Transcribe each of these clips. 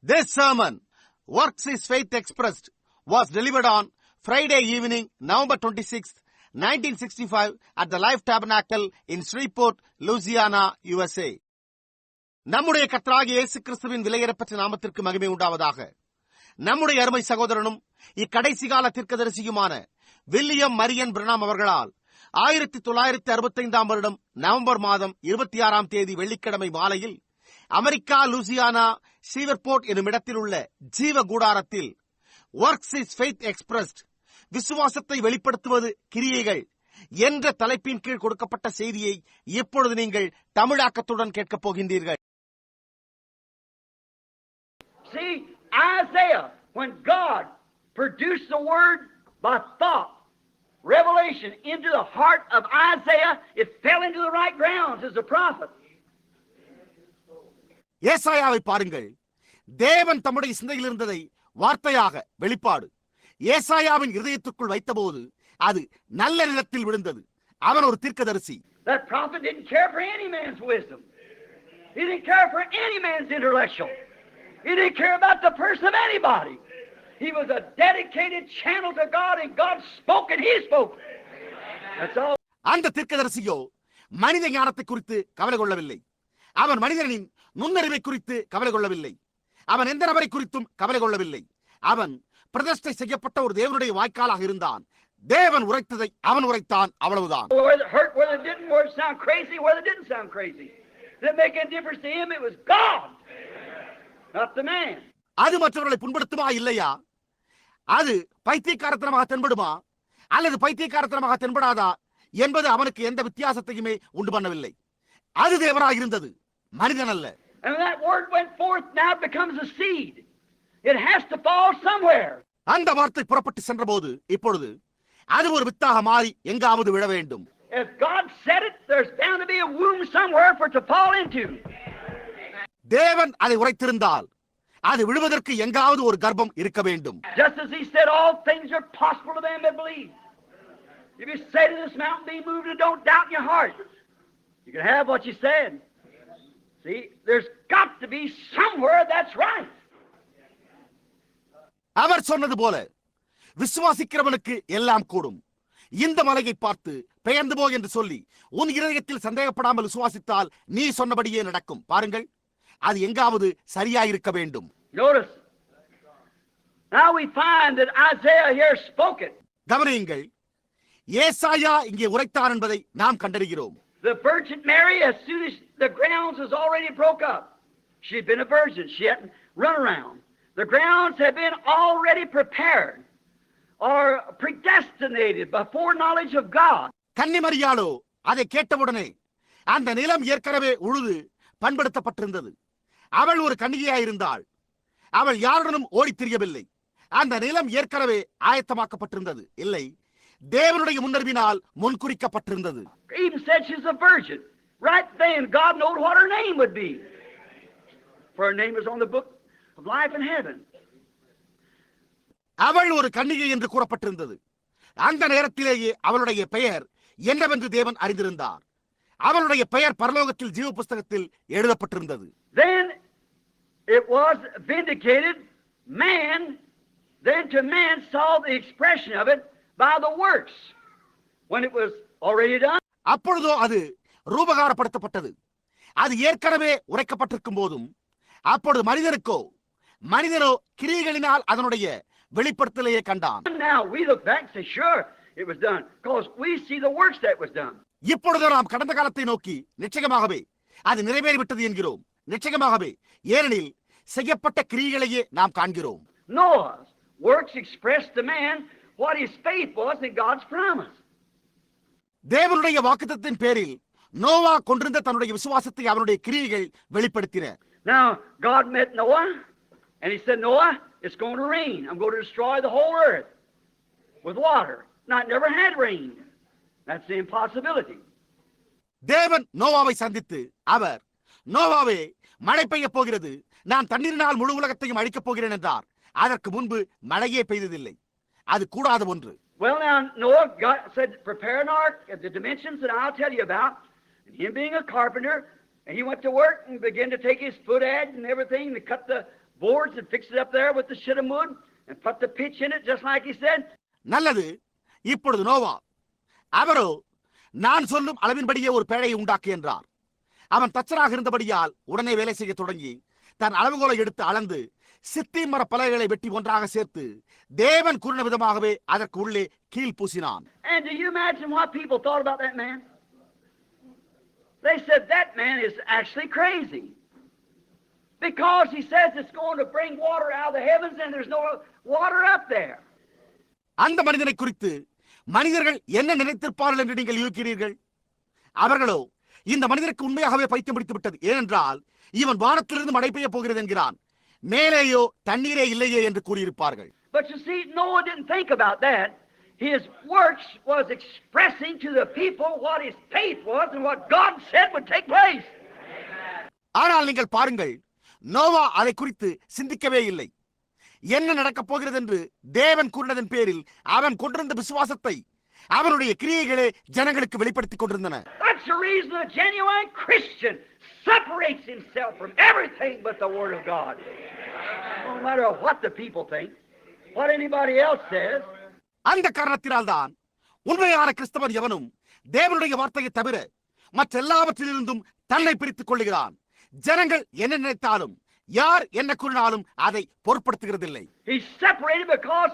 This sermon, Works is Faith Expressed, was delivered on Friday evening, November 26th, 1965 at the Life Tabernacle in Shreveport, Louisiana, USA. நம்முடைய கர்த்தராகிய இயேசு கிறிஸ்துவின் விலையேறப்பட்ட நாமத்திற்கு மகிமை உண்டாவதாக. நம்முடைய அருமை சகோதரனும் இக்கடைசி கால தீர்க்கதரிசியுமான வில்லியம் மரியன் பிரணாம் அவர்களால் 1965 வருடம் நவம்பர் மாதம் 26 வெள்ளிக்கிழமை மாலையில் அமெரிக்கா லூசியானா ஷீவர்போர்ட் என்னும் இடத்தில் உள்ள ஜீவ கூடாரத்தில் ஒர்க்ஸ் இஸ் ஃபெய்த் எக்ஸ்பிரஸ்ட், விசுவாசத்தை வெளிப்படுத்துவது கிரியைகள் என்ற தலைப்பின் கீழ் கொடுக்கப்பட்ட செய்தியை இப்பொழுது நீங்கள் தமிழாக்கத்துடன் கேட்கப் போகின்றீர்கள். See, Isaiah, when God produced the word by thought, revelation into the heart of Isaiah, it fell into the right grounds as a prophet. ஏசாயாவை பாருங்கள். தேவன் தம்முடைய சிந்தையில் இருந்ததை வார்த்தையாக வெளிப்பாடு ஏசாயாவின் இதயத்துக்குள் வைத்தபோது அது நல்ல நிலத்தில் விழுந்தது. அவன் ஒரு தீர்க்கதரிசி. That prophet didn't care for any man's wisdom. He didn't care for any man's intellectual. He didn't care about the person of anybody. He was a dedicated channel to God, and God spoke and he spoke. That's all. அந்த தீர்க்கதரிசியோ மனித ஞானத்தை குறித்து கவலை கொள்ளவில்லை. அவன் மனிதனின் நுண்ணறிவை குறித்து கவலை கொள்ளவில்லை. அவன் எந்த நபரை குறித்தும் கவலை கொள்ளவில்லை. அவன் பிரதிஷ்டை செய்யப்பட்ட ஒரு தேவனுடைய வாய்க்காலாக இருந்தான். தேவன் உரைத்ததை அவன் உரைத்தான், அவ்வளவுதான். Whether it hurt, whether it didn't, whether it sound crazy, whether it didn't sound crazy. Didn't make any difference to him. It was God, not the man. அது மற்றவர்களை புண்படுத்துமா இல்லையா, அது பைத்தியக்காரத்தனமாக தென்படுமா அல்லது பைத்தியக்காரத்தனமாக தென்படாதா என்பது அவனுக்கு எந்த வித்தியாசத்தையுமே உண்டு பண்ணவில்லை. அது தேவனாக இருந்தது, மனிதன் அல்ல. And that word went forth, now it becomes a seed. It has to fall somewhere. அந்த வார்த்தை புறப்பட்டு சென்றபோது இப்பொழுது அது ஒரு வித்தாக மாறி எங்காவது விழ வேண்டும். If God said it, there's bound to be a womb somewhere for it to fall into. தேவன் அதை உரைத்திருந்தால் அது விழுவதற்கு எங்காவது ஒரு கர்ப்பம் இருக்க வேண்டும். Just as he said, all things are possible to them that believe. If you say to this mountain, be moved, and don't doubt in your heart, you can have what you said. See, there's got to be somewhere that's right. அவர் சொன்னது போல விசுவாசிக்கிறவனுக்கு எல்லாம் கூடும். இந்த மலையை பார்த்து பெயர்ந்து போ என்று சொல்லி உன் இதயத்தில் சந்தேகப்படாமல் விசுவாசித்தால் நீ சொன்னபடியே நடக்கும். பாருங்கள், அது எங்காவது சரியாயிருக்க வேண்டும். Notice, now we find that Isaiah here spoke it. கவனியுங்கள், ஏசாயா இங்கே உரைத்தார் என்பதை நாம் கண்டறிகிறோம். The Virgin Mary, as soon as the grounds was already broke up, she had been a virgin. She hadn't run around. The grounds had been already prepared or predestinated before knowledge of God. கன்னிமரியாளோ அதை கேட்டவுடனே அந்த நிலம் ஏற்கனவே உழுது பண்படுத்தப்பட்டிருந்தது. அவள் ஒரு கன்னிகையாயிருந்தாள். அவள் யாருடனும் ஓடித் திரியவில்லை. அந்த நிலம் ஏற்கனவே ஆயத்தமாக்கப்பட்டிருந்தது. இல்லை, தேவனுடைய முன்னறிவினால் முன்குறிக்கப்பட்டிருந்தது. Even said she's a virgin. Right then, God knew what her name would be. For her name was on the book of life in heaven. அவள் ஒரு கன்னிகை என்று கூறப்பட்டிருந்தது. அந்த நேரத்திலேயே அவளுடைய பெயர் என்னவென்று தேவன் அறிந்திருந்தார். அவளுடைய பெயர் பரலோகத்தில் ஜீவ புஸ்தகத்தில் எழுதப்பட்டிருந்தது. Then it was vindicated. Then to man saw the expression of it by the works when it was already done. அப்பொழுதோ அது ரூபகாரப்படுத்தப்பட்டது. அது ஏற்கனவே உரைக்கப்பட்டிருக்கும் போதும் அப்பொழுது மனிதனோ கிரியைகளினால் அதனுடைய வெளிப்படுத்தலையே கண்டான். Now we look back and say, sure, it was done, because we see the works that was done. இப்பொழுது நாம் கடந்த காலத்தை நோக்கி நிச்சயமாகவே அது நிறைவேறிவிட்டது என்கிறோம். நிச்சயமாகவே, ஏனெனில் செய்யப்பட்ட கிரியைகளையே நாம் காண்கிறோம். Noah's works expressed to man what his faith was in God's promise. தேவனுடைய வாக்குத்தத்தத்தின் பேரில் நோவா கொண்டிருந்த தன்னுடைய விசுவாசத்தை அவனுடைய கிரியைகள் வெளிப்படுத்தின. Now God met Noah and he said, Noah, it's going to rain. I'm going to destroy the whole earth with water. Now it never had rained. That's the impossibility. தேவன் நோவாவை சந்தித்து அவர், நோவாவே, மழை பெய்ய போகிறது, நான் தண்ணீரினால் முழு உலகத்தையும் அழிக்கப் போகிறேன் என்றார். அதற்கு முன்பு மழையே பெய்ததில்லை. அது கூடாத ஒன்று. Well, now Noah said, prepare an ark at the dimensions that I'll tell you about. And him being a carpenter, and he went to work and began to take his foot edge and everything to cut the boards and fix it up there with the shittim wood and put the pitch in it just like he said. நல்லது. இப்பொழுது நோவா அவரோ நான் சொல்லும் அளவின்படியே ஒரு பேழையை உண்டாக்கு என்றார். அவன் தச்சனாக இருந்தபடியால் உடனே வேலை செய்ய தொடங்கி தன் அளவுகோலை எடுத்து அளந்து சித்தி மர பலகைகளை வெட்டி ஒன்றாக சேர்த்து தேவன் கூறின விதமாகவே அதற்கு உள்ளே கீழ் பூசினான். And do you imagine what people thought about that man? They said that man is actually crazy. Because he says it's going to bring water out of the heavens and there's no water up there. அந்த மனிதனை குறித்து மனிதர்கள் என்ன நினைத்திருப்பார்கள் என்று நீங்கள் யோசிக்கிறீர்கள்? அவர்களோ இந்த மனிதருக்கு உண்மையாகவே பைத்தியம் பிடித்து விட்டது. ஏனென்றால் இவன் வானத்திலிருந்து மழை பெய்ய போகிறது என்கிறான், மேலேயோ தண்ணீரே இல்லையே என்று கூறியிருப்பார்கள். But you see, Noah didn't think about that. His works was expressing to the people what his faith was and what God said would take place. ஆனால் நீங்கள் பாருங்கள், நோவா அதை குறித்து சிந்திக்கவே இல்லை. என்ன நடக்கப் போகிறது என்று தேவன் கூறினதன் பேரில் அவன் கொண்டிருந்த விசுவாசத்தை அவனுடைய கிரியைகளே ஜனங்களுக்கு வெளிப்படுத்திக் கொண்டிருந்தன. That's the reason a genuine Christian separates himself from everything but the Word of God. No matter what the people think, what anybody else says. அந்த காரணத்தினால்தான் உண்மையான கிறிஸ்தவன் எவனும் தேவனுடைய வார்த்தையை தவிர மற்ற எல்லாவற்றிலிருந்தும் தன்னை பிரித்துக் கொள்ளுகிறான். ஜனங்கள் என்ன நினைத்தாலும் யார் என்ன கூறினாலும் அதை பொருட்படுத்துகிறதில்லை. He's separated because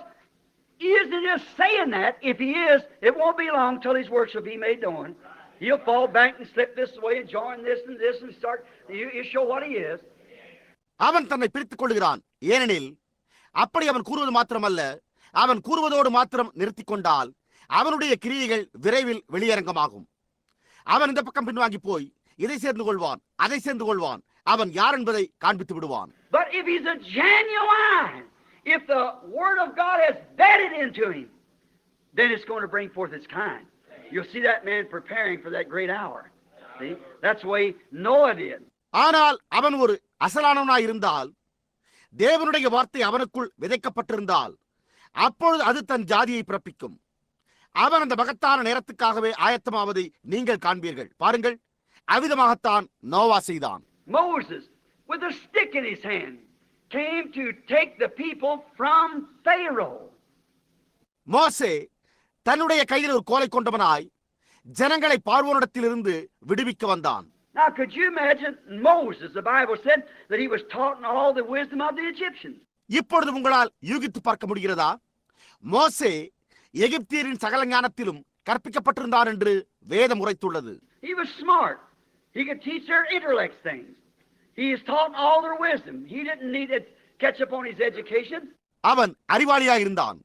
he isn't just saying that. If he is, it won't be long till his works will be made known. He'll fall back and slip this way and join this and start. You show what he is. அவன் தன்னை பிரித்துக் கொள்கிறான். ஏனெனில் அப்படி அவன் கூறுவது மாத்திரமல்ல, அவன் கூறுவதோடு மாத்திரம் நிறுத்திக் கொண்டால் அவனுடைய கிரியைகள் விரைவில் வெளியரங்கமாகும். அவன் இந்த பக்கம் பின்வாங்கி போய் இதை சேர்ந்து கொள்வான், அதை சேர்ந்து கொள்வான். அவன் யார் என்பதை காண்பித்து விடுவான். But if he's a genuine, if the Word of God has bedded into him, then it's going to bring forth its kind. You'll see that man preparing for that great hour. See? That's the way Noah did. ஆனால் அவன் ஒரு அசலானவனாய் இருந்தால், தேவனுடைய வார்த்தை அவனுக்குள் விதைக்கப்பட்டிருந்தால், அப்பொழுது அது தன் ஜாதியை பிறப்பிக்கும். அவன் அந்த மகத்தான நேரத்துக்காகவே ஆயத்தமாவதை நீங்கள் காண்பீர்கள். பாருங்கள், அவ்விதமாகத்தான் நோவா செய்தான். Moses, with a stick in his hand, came to take the people from Pharaoh. மோசே தன்னுடைய கையில் ஒரு கோலை கொண்டவனாய் ஜனங்களை பார்வோனிடத்திலிருந்து விடுவிக்க வந்தான். Now, could you imagine Moses? The Bible said that he was taught in all the wisdom of the Egyptians. இப்பொழுது உங்களால் யூகித்து பார்க்க முடிகிறதா? மோசே எகிப்தியரின் சகல ஞானத்திலும் கற்பிக்கப்பட்டிருந்தான் என்று வேதம் உரைத்துள்ளது. He was smart. He could teach their intellects things. He is taught all their wisdom. He didn't need to catch up on his education. அவன் அறிவாளியாய் இருந்தான்.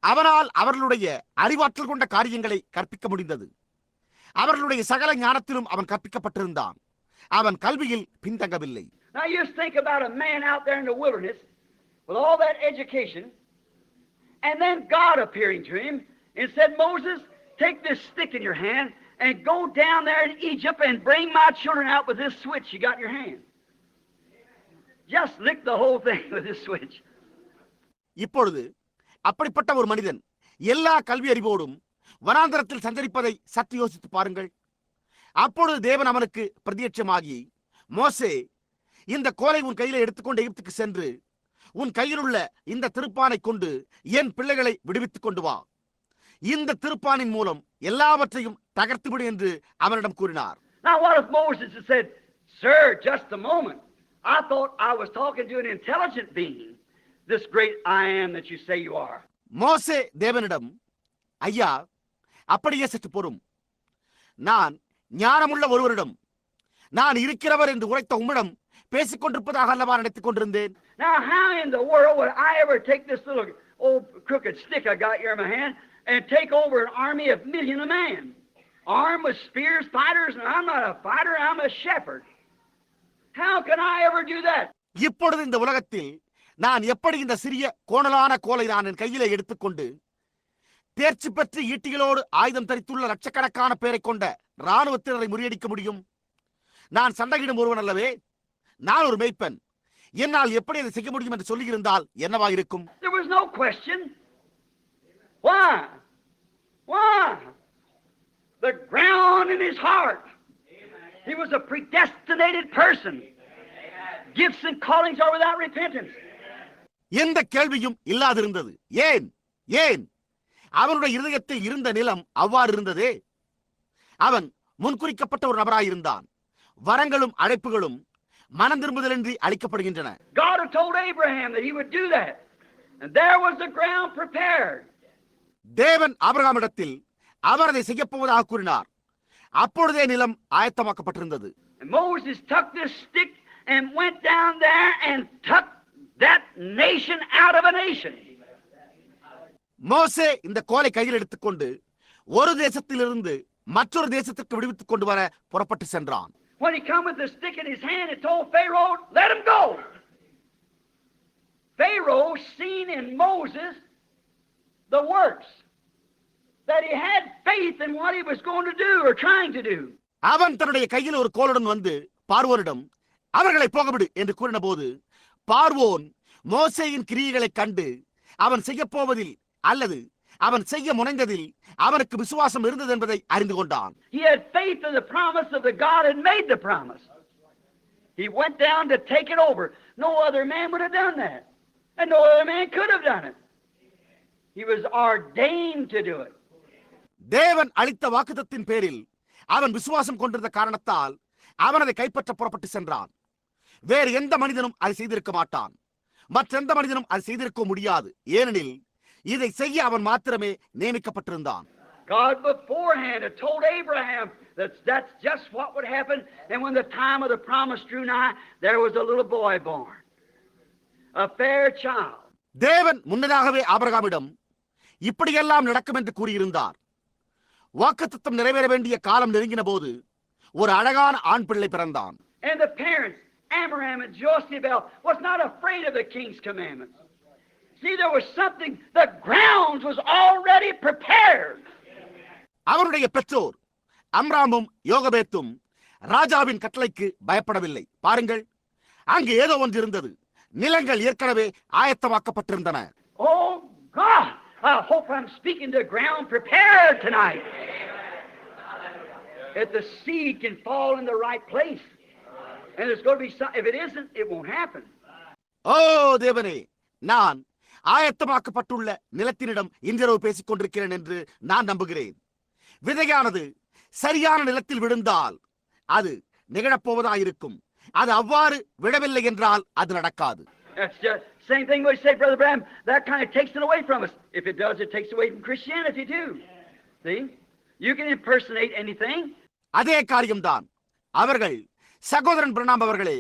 அவனால் அவர்களுடைய அறிவாற்றல் கொண்ட காரியங்களை கற்பிக்க முடிந்தது. அவர்களுடைய சகல ஞானத்திலும் அவன் கற்பிக்கப்பட்டிருந்தான். அவன் கல்வியில் பின்தங்கவில்லை. Now you just think about a man out there in the wilderness with all that education, and then God appearing to him and said, Moses, take this stick in your hand and go down there in Egypt and bring my children out with this switch you got in your hand. Just lick the whole thing with this switch. இப்பொழுது அப்படிப்பட்ட ஒரு மனிதன் எல்லா கல்வி அறிவோடும் வனாந்தரத்தில் சஞ்சரிப்பதை சற்று யோசித்து பாருங்கள். அப்பொழுது தேவன் அவனுக்கு பிரத்யட்சமாகி, மோசே, இந்த கோலை உன் கையில எடுத்துக்கொண்டு எகிப்துக்கு சென்று உன் கையில் உள்ள இந்த திருப்பானை கொண்டு என் பிள்ளைகளை விடுவித்துக் கொண்டு வா. இந்த திருப்பானின் மூலம் எல்லாவற்றையும் தகர்த்து விடு என்று அவனிடம் கூறினார். Now what if Moses had said, Sir, just a moment. I thought I was talking to an intelligent being, this great I am that you say you are. மோசே தேவனிடம், ஐயா, அப்படியே சற்று பொறும். நான் ஞானமுள்ள ஒருவரிடம் நான் இருக்கிறவர் என்று உரைத்த உம்மிடம் பேசிக் கொண்டிருப்பதாக அல்லவா நினைத்துக் கொண்டிருந்தேன். Now how in the world would I ever take this little old crooked stick I got here in my hand and take over an army of million of men, armed with spears, fighters, and I'm not a fighter, I'm a shepherd. How can I ever do that? இப்பொழுது இந்த உலகத்தில் நான் எப்படி இந்த சிறிய கோணலான கோலை நான் என் கையிலே எடுத்துக்கொண்டு தேர்ச்சி பெற்று ஈட்டிகளோடு ஆயுதம் தரித்துள்ள லட்சக்கணக்கான பேரை கொண்ட இராணுவத்தினரை முறியடிக்க முடியும்? நான் சண்டையிடும் ஒருவன் அல்லவே, நான் ஒரு மேய்ப்பன். என்னால் எப்படி அதை செய்ய முடியும் என்று சொல்லியிருந்தால் என்னவா இருக்கும்? There was no question. Why? Why? The ground in his heart. He was a predestinated person. gifts and callings are without repentance. எந்த கேள்வியும் இல்லாதிருந்தது. ஏன் ஏன் அவனுடைய இருதயத்தில் இருந்த நிலம் அவ்வாறு இருந்ததே. அவன் முன்குறிக்கப்பட்ட ஒரு நபராயிருந்தான். வரங்களும் அழைப்புகளும் மனம் திரும்புதலின்றி அளிக்கப்படுகின்றன. God had told Abraham that he would do that. And there was the ground prepared. தேவன் ஆபிரகாமிடத்தில் அவர் அதை செய்யப்போவதாக கூறினார். அப்பொழுதே நிலம் ஆயத்தமாக்கப்பட்டிருந்தது. And Moses took this stick and went down there and took that nation out of a nation. மோசே இந்த கோலை கையில் எடுத்துக்கொண்டு ஒரு தேசத்திலிருந்து மற்றொரு தேசத்துக்கு விடுவித்துக் கொண்டு வர புறப்பட்டு சென்றான். When he come with the stick in his hand and told Pharaoh, let him go. Pharaoh seen in Moses the works, that he had faith in what he was going to do or trying to do. அவன் தன்னுடைய கையில் ஒரு கோலுடன் வந்து பார்வோனிடம் அவர்களை போகவிடு என்று கூறின போது பார்வோன் மோசேயின் கிரியைகளை கண்டு அவன் செய்ய போவதில் அல்லது அவன் செய்ய முனைந்ததில் அவனுக்கு விசுவாசம் இருந்தது என்பதை அறிந்து கொண்டான். He had faith in the promise of the God had made the promise. He went down to take it over. No other man would have done that. And no other man could have done it. He was ordained to do it. தேவன் அளித்த வாக்குத்தத்தின் பேரில் அவன் விசுவாசம் கொண்டிருந்த காரணத்தால் அவன் அதை கைப்பற்ற புறப்பட்டு சென்றான். வேறு எந்த மனிதனும் அதை செய்திருக்க மாட்டான். மற்றெந்த மனிதனும் அதை செய்திருக்க முடியாது. ஏனெனில் இதை செய்ய அவன் மாத்திரமே நியமிக்கப்பட்டிருந்தான். God beforehand had told Abraham that that's just what would happen. And when the time of the promise drew nigh, there was a little boy born, a fair child. தேவன் முன்னதாகவே ஆபிரகாமிடம் இப்படியெல்லாம் நடக்கும் என்று கூறியிருந்தார். வாக்குத்தத்தம் நிறைவேற வேண்டிய காலம் நெருங்கின போது ஒரு அழகான ஆண் பிள்ளை பிறந்தான். And the parents, Abraham and Jochebed, was not afraid of the king's commandments. See, there was something, the grounds was already prepared. அவருடைய பெற்றோர் அம்ராமும் யோகபேத்தும் ராஜாவின் கட்டளைக்கு பயப்படவில்லை. பாருங்கள், அங்கு ஏதோ ஒன்று இருந்தது. நிலங்கள் ஏற்கனவே ஆயத்தமாக்கப்பட்டிருந்தன. Oh God, I hope I'm speaking to ground prepared tonight. If the seed can fall in the right place. And there's going to be some, if it isn't, it won't happen. ஓ தேவனே, நான் ஆயத்தமாக்கப்பட்டுள்ள நிலத்தினிடம் இன்றிரவு பேசிக் கொண்டிருக்கிறேன் என்று நான் நம்புகிறேன். விதையானது சரியான நிலத்தில் விழுந்தால் அது நிகழப்போவதாயிருக்கும். அது அவ்வாறு விடவில்லை என்றால் அது நடக்காது. That's just same thing we say, Brother Branham. That kind of takes it away from us. If it does, it takes away from Christianity too. See, you can impersonate anything. அதே காரியம்தான். அவர்கள் சகோதரன் பிரணாம் அவர்களே,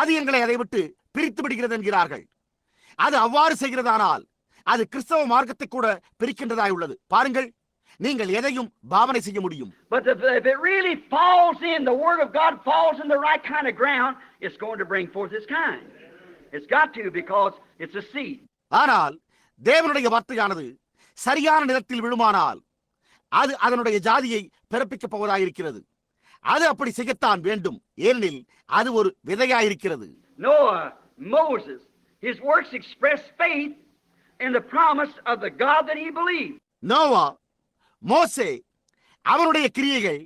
அது எங்களை அதை விட்டு பிரித்து விடுகிறது என்கிறார்கள். அது அவ்வாறு செய்கிறதானால் அது கிறிஸ்தவ மார்க்கத்தை கூட பிரிக்கின்றதாய் உள்ளது. பாருங்கள், நீங்கள் எதையும் பாவனை செய்ய முடியும். But if it really falls in, the word of God falls in the right kind of ground, it's going to bring forth its kind. It's got to, because it's a seed. ஆனால் தேவனுடைய வார்த்தையானது சரியான நிலத்தில் விழுமானால் அது அதனுடைய ஜாதியை பிறப்பிக்கப் போவதாயிருக்கிறது. அது அப்படி செய்யத்தான் வேண்டும். ஏனெனில் அது ஒரு விதையாயிருக்கிறது. Noah, Moses, his works expressed faith in the promise of the God that he believed. Noah, மோசே, அவனுடைய கிரியைகள்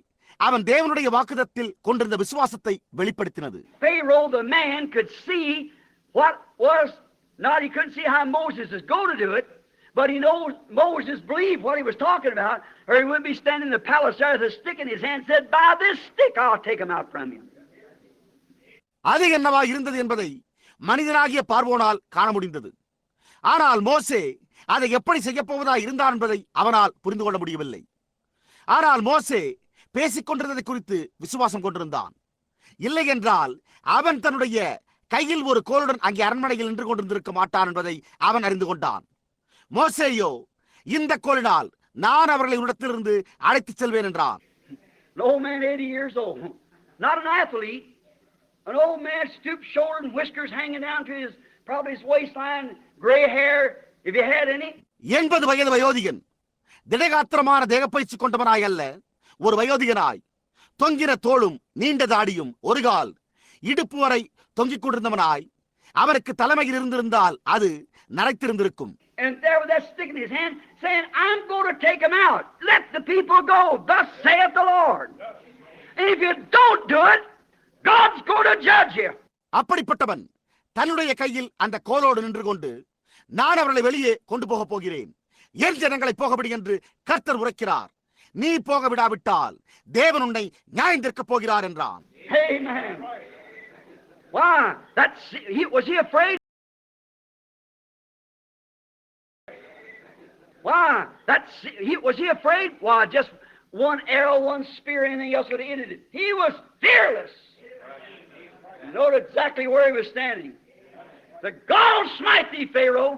அவன் தேவனுடைய வாக்குத்தத்தில் கொண்டிருந்த விசுவாசத்தை வெளிப்படுத்தினது. Pharaoh, the man, could see what was not, he couldn't see how Moses is going to do it, but he knows Moses believed what he was talking about, or he wouldn't be standing in the palace there with a stick in his hand and said, by this stick I'll take him out from you. அது என்னவா இருந்தது என்பதை மனிதனாகிய பார்வோனால் காண முடிந்தது. ஆனால் மோசே அதை எப்படி செய்யப்போவதா இருந்தார் என்பதை அவனால் புரிந்து கொள்ள முடியவில்லை. ஆனால் மோசே பேசிக் கொண்டிருந்ததை குறித்து விசுவாசம் கொண்டிருந்தான். இல்லை என்றால் அவன் தன்னுடைய கையில் ஒரு கோலுடன் அங்கே அரண்மனையில் நின்று கொண்டிருந்திருக்க மாட்டான் என்பதை அவன் அறிந்து கொண்டான். மோசேயோ, இந்த கோலினால் நான் அவர்களை உடத்திலிருந்து அழைத்துச் செல்வேன் என்றான். An old man 80 years old, not an athlete, an old man, stooped shouldered and whiskers hanging down to his, probably his waistline, gray hair, if he had any. 80 வயது வயோதிகன், திடகாத்திரமான தேகப்பயிற்சி கொண்டவனாய் அல்ல, ஒரு வயோதிகனாய், தொங்கின தோளும் நீண்ட தாடியும் ஒரு கால் இடுப்பு வரை தொங்கிக் கொண்டிருந்தவனாய், அவருக்கு தலைமையில் இருந்திருந்தால் அது நரைத்திருந்திருக்கும். And there with that stick in his hand, saying, I'm going to take him out. Let the people go. Thus saith the Lord. And if you don't do it, God's going to judge you. அப்படிப்பட்டவன் தன்னுடைய கையில் அந்த கோலோடு நின்று கொண்டு, நான் அவர்களை வெளியே கொண்டு போக போகிறேன், என் ஜனங்களை போகவிடு என்று கர்த்தர் உரைக்கிறார், நீ போக விடாவிட்டால் தேவன் உன்னை நியாயம் தீர்க்கப் போகிறார் என்றான். Amen. Why? Was he afraid? Why? Was he afraid? Why, just one arrow, one spear, anything else would have ended it. He was fearless. You know exactly where he was standing. The God will smite thee, Pharaoh.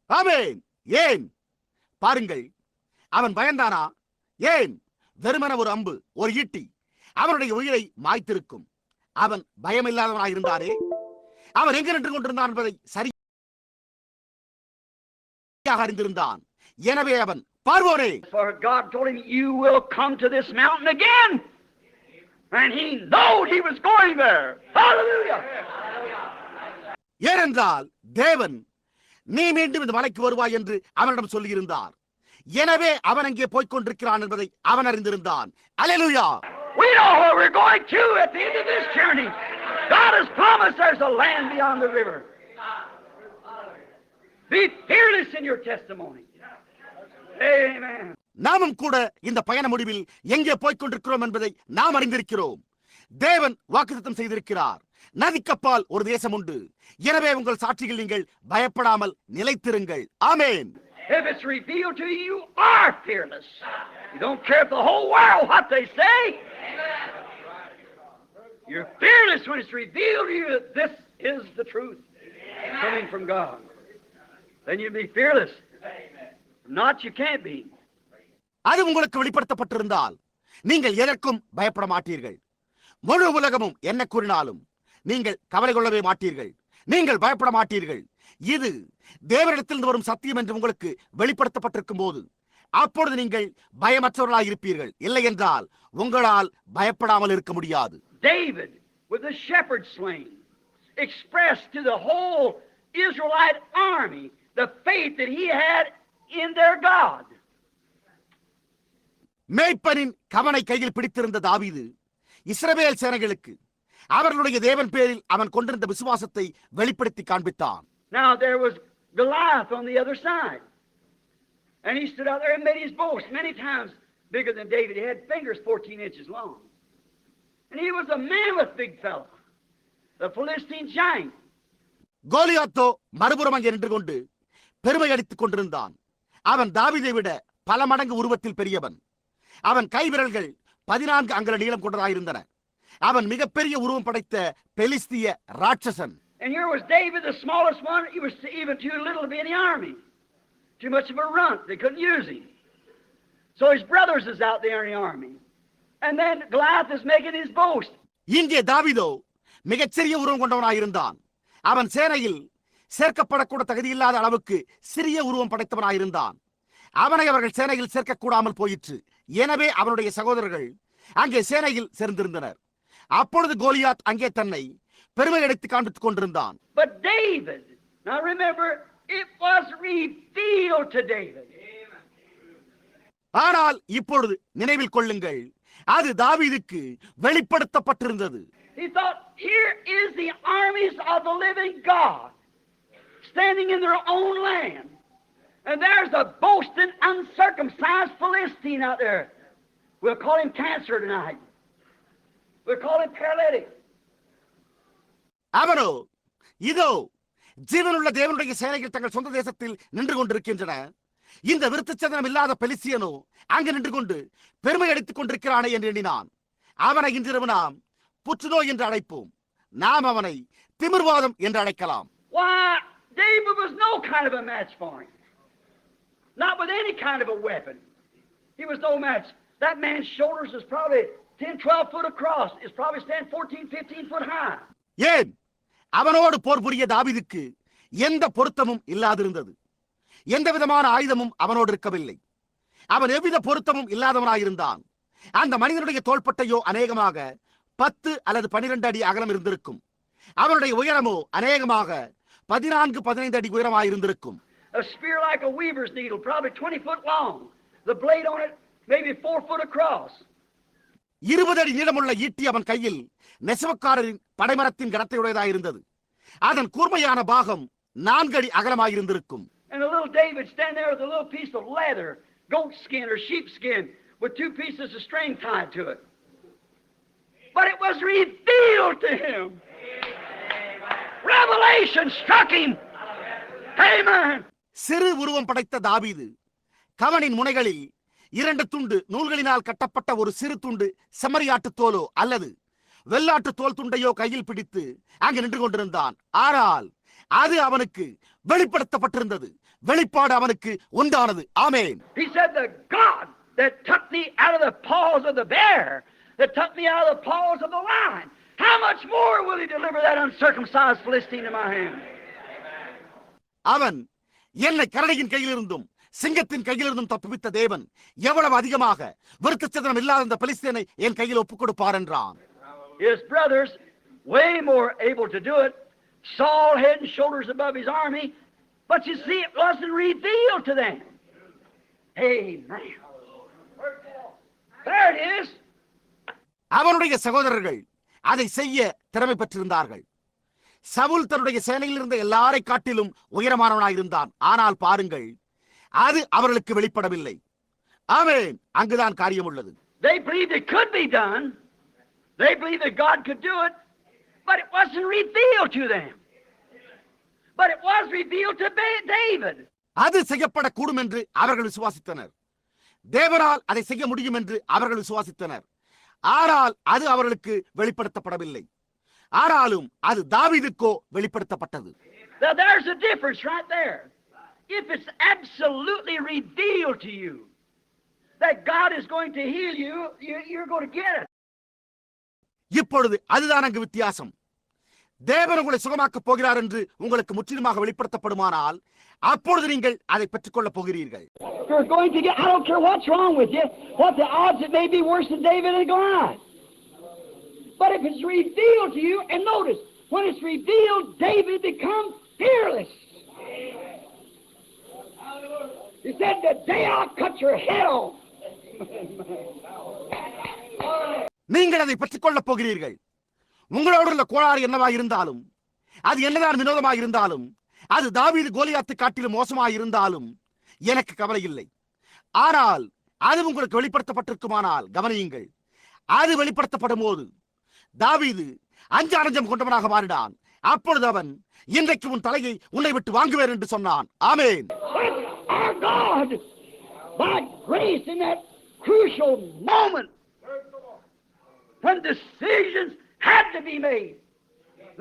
ஆமென். ஏன் பாருங்கள், அவன் பயந்தானா? ஏன்? வெறுமன ஒரு அம்பு, ஒரு ஈட்டி அவனுடைய உயிரை மாய்த்திருக்கும். அவன் பயமில்லாதவனாக இருந்தானே. அவன் எங்க நின்று கொண்டிருந்தான் என்பதை சரியாக அறிந்திருந்தான். எனவே அவன், பார்வோனே, For God told him, you will come to this mountain again. And he knew he was going there. Hallelujah. ஏனென்றால் தேவன், நீ மீண்டும் இந்த மலைக்கு வருவாய் என்று அவனிடம் சொல்லியிருந்தார். எனவே அவன் அங்கே போய்க் கொண்டிருக்கிறான் என்பதை அவன் அறிந்திருந்தான். அல்லேலூயா. We know where we're going to at the end of this journey. God has promised there's a land beyond the river. Be fearless in your testimony. Amen. நாமும் கூட இந்த பயண முடிவில் எங்கே போய்க் கொண்டிருக்கிறோம் என்பதை நாம் அறிந்திருக்கிறோம். தேவன் வாக்குத்தத்தம் செய்திருக்கிறார், நதிக்கப்பால் ஒரு தேசம் உண்டு. எனவே உங்கள் சாட்சியில் நீங்கள் பயப்படாமல் நிலைத்திருங்கள். ஆமென். If it's revealed to you, you are fearless. You don't care if the whole world what they say. You're fearless when it's revealed to you that this is the truth coming from God. Then you'll be fearless. If not, you can't be. அது உங்களுக்கு வெளிப்படுத்தப்பட்டிருந்தால் நீங்கள் எதற்கும் பயப்பட மாட்டீர்கள். முழு உலகமும் என்ன கூறினாலும் நீங்கள் கவலை கொள்ளவே மாட்டீர்கள். நீங்கள் பயப்பட மாட்டீர்கள். இது தேவனிடத்திலிருந்து வரும் சத்தியம் என்று உங்களுக்கு வெளிப்படுத்தப்பட்டிருக்கும் போது அப்பொழுது நீங்கள் பயமற்றவர்களாக இருப்பீர்கள். இல்லை என்றால் உங்களால் பயப்படாமல் இருக்க முடியாது. David, with the shepherd slain, expressed to the whole Israelite army the faith that he had in their God. மேய்ப்பனின் கவனை கையில் பிடித்திருந்த தாவீது இஸ்ரவேல் சேனைகளுக்கு அவர்களுடைய தேவன் பேரில் அவன் கொண்டிருந்த விசுவாசத்தை வெளிப்படுத்தி காண்பித்தான். Now there was Goliath on the other side. And he stood out there and made his boast many times bigger than David. He had fingers 14 inches long. And he was a mammoth big fellow. The Philistine giant. கோலியாத்தோ மறுபுறம் அங்கே நின்று கொண்டு பெருமை அடித்துக் கொண்டிருந்தான். அவன் தாவீதை விட பல மடங்கு உருவத்தில் பெரியவன். அவன் கைவிரல்கள் 14 அங்குல நீளம் கொண்டதாயிருந்தன. அவன் மிகப்பெரிய உருவம் படைத்த பெலிஸ்திய ராட்சசன். And here was David, the smallest one. He was even too little to be in the army. Too much of a runt. They couldn't use him. So his brothers is out there in the army. And then Goliath is making his boast. இங்கே தாவீதோ மிகச்சிறிய உருவம் கொண்டவனாயிருந்தான். அவன் சேனையில் சேர்க்கப்படக்கூட தகுதியில்லாத அளவுக்கு சிறிய உருவம் படைத்தவனாயிருந்தான். அவனை அவர்கள் சேனையில் சேர்க்கக்கூடாமல் போயிற்று. எனவே அவனுடைய சகோதரர்கள் அங்கே சேனையில் சேர்ந்திருந்தனர். அப்பொழுது கோலியாத் அங்கே தன்னை பெருமை அடித்து காண்பித்துக் கொண்டிருந்தான். But David, now remember, it was revealed to David. ஆனால் இப்பொழுது நினைவில் கொள்ளுங்கள், அது தாவீதுக்கு வெளிப்படுத்தப்பட்டிருந்தது. He thought, here is the armies of the living God standing in their own land. And there's a boasting, uncircumcised Philistine out there. We'll call him cancer tonight. We'll call him paralytic. அவனோ, இதோ ஜீவனுள்ள தேவனுடைய சேனைகள் தங்கள் சொந்த தேசத்தில் நின்று கொண்டிருக்கின்றன. இந்த விருத்தச்சேதனம் இல்லாத பெலிஸ்தியனோ அங்கு நின்று கொண்டு பெருமை அடித்துக் கொண்டிருக்கிறானே என்று எண்ணினான். அவனை இன்றிரவு நாம் புற்றுநோய் என்று அழைப்போம். நாம் அவனை திமிர்வாதம் என்று அழைக்கலாம். Why, David was no kind of a match for him. Not with any kind of a weapon. He was no match. That man's shoulders is probably 10, 12 foot across. It's probably stand 14, 15 foot high. ஏன் அவனோடு போர் புரிய தாவீதுக்கு எந்த பொருத்தமும் இல்லாதிருந்தது. எந்த விதமான ஆயுதமும் அவனோடு இருக்கவில்லை. அவன் எவ்வித பொருத்தமும் இல்லாதவனாயிருந்தான். அந்த மனிதனுடைய தோள்பட்டையோ அநேகமாக 10 அல்லது 12 அடி அகலம் இருந்திருக்கும். அவனுடைய உயரமோ அநேகமாக 14-15 அடி உயரமாயிருந்திருக்கும். A spear like a weaver's needle, probably 20 foot long. The blade on it maybe 4 foot across. 20 அடி நீளமுள்ள ஈட்டி அவன் கையில் நெசவக்காரரின் படைமரத்தின் கனத்தையுடையதாயிருந்தது. அதன் கூர்மையான பாகம் 4 அடி அகலமாயிருந்திருக்கும். And a little David standing there with a little piece of leather, goat skin or sheep skin, with 2 pieces of string tied to it. But it was revealed to him. Revelation struck him. Amen. சிறு உருவம் படைத்த தாவீது கவனின் முனைகளில் 2 துண்டு நூல்களினால் கட்டப்பட்ட ஒரு சிறு துண்டு செம்மறியாட்டு தோலோ அல்லது வெள்ளாட்டு தோல் துண்டையோ கையில் பிடித்து அங்கு நின்று கொண்டிருந்தான். ஆனால் அது அவனுக்கு வெளிப்படுத்தப்பட்டிருந்தது. வெளிப்பாடு அவனுக்கு உண்டானது. ஆமென். He said, the God that took me out of the paws of the bear, that took me out of the paws of the lion, how much more will he deliver that uncircumcised Philistine in my hand? அவன் என்னை கரடியின் கையிலிருந்தும் சிங்கத்தின் கையிலிருந்தும் தப்புவித்த தேவன் எவ்வளவு அதிகமாக விருத்தச்சேதனம் இல்லாத இந்த பெலிஸ்தீனை என் கையில் ஒப்புக் கொடுப்பார் என்றான். His brothers, way more able to do it, Saul head and shoulders above his army, but you see, it wasn't revealed to them. Amen. There it is. அவனுடைய சகோதரர்கள் அதை செய்ய திறமை பெற்றிருந்தார்கள். சவுல் தன்னுடைய சேனையில் இருந்த எல்லாரை காட்டிலும் உயரமானவனாயிருந்தான். ஆனால் பாருங்கள், அது அவர்களுக்கு வெளிப்படவில்லை. ஆமென். அங்குதான் காரியம் உள்ளது. They believed it could be done. They believed that God could do it, but it wasn't revealed to them. But it was revealed to David. அது செய்யப்படக்கூடும் என்று அவர்கள் விசுவாசித்தனர். தேவனால் அதை செய்ய முடியும் என்று அவர்கள் விசுவாசித்தனர். ஆனால் அது அவர்களுக்கு வெளிப்படுத்தப்படவில்லை. ஆனாலும் அது தாவீதுக்கோ வெளிப்படுத்தப்பட்டது. Now there's a difference right there. If it's absolutely revealed to you that God is going to heal you, you're going to get it. இப்பொழுது அதுதான் அங்கு வித்தியாசம். தேவன் உங்களை சுகமாக்கப் போகிறார் என்று உங்களுக்கு முற்றிலுமாக வெளிப்படுத்தப்படுமானால் அப்பொழுது நீங்கள் அதை பெற்றுக்கொள்ளப் போகிறீர்கள். You're going to get, I don't care what's wrong with you, what the odds it may be worse than David and Goliath. But if it's revealed to you, and notice, when it's revealed, David becomes fearless. He said, the day I'll cut your head off. நீங்கள் அதை பெற்றுக்கொள்ளப் போகிறீர்கள். உங்களோடு உள்ள கோளாறு என்னவாக இருந்தாலும், அது என்னதான் வினோதமாக இருந்தாலும், அது தாவீது கோலியாத்தை காட்டிலும் மோசமாக இருந்தாலும் எனக்கு கவலை இல்லை. ஆனால் அது உங்களுக்கு வெளிப்படுத்தப்பட்டிருக்குமானால் கவனியுங்கள், அது வெளிப்படுத்தப்படும் போது தாவீது அஞ்சானஞ்சம் கொண்டவனாக மாறினான். அப்பொழுது அவன், இன்றைக்கு உன் தலையை உன்னை விட்டு வாங்குவேன் என்று சொன்னான். ஆமென். Our God, by grace in that crucial moment when decisions had to be made,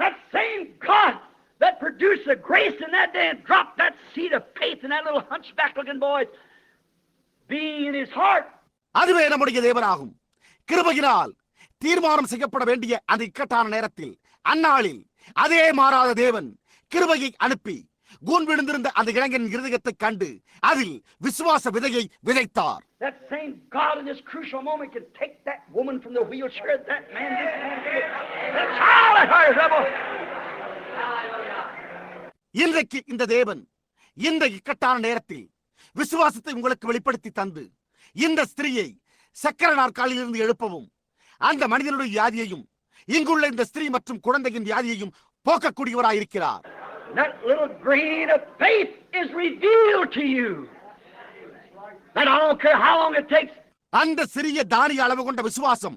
that same God that produced the grace in that day and dropped that seed of faith in that little hunchback-looking boy's being in his heart. அதுவே நம்முடைய தேவனாகும். கிருபையினால் தீர்மானம் செய்யப்பட வேண்டிய அந்த இக்கட்டான நேரத்தில் அந்நாளில் அதே மாறாத தேவன் கிருபையை அனுப்பி கூன் விழுந்திருந்த அந்த இளைஞனின் இருதயத்தை கண்டு அதில் விசுவாச விதையை விதைத்தார். That same God in this crucial moment can take that woman from the wheelchair, that man, that child at her level. இன்றைக்கு இந்த தேவன் இந்த இக்கட்டான நேரத்தில் விசுவாசத்தை உங்களுக்கு வெளிப்படுத்தி தந்து இந்த ஸ்திரீயை சக்கர நாற்காலியில் இருந்து எழுப்பவும் அந்த மனிதனுடைய வியாதியையும் இங்குள்ள இந்த ஸ்திரீ மற்றும் குழந்தையின் வியாதியையும் போக்கக்கூடியவராயிருக்கிறார். That little grain of faith is revealed to you. That I don't care how long it takes. அந்த சிறிய தானிய அளவு கொண்ட விசுவாசம்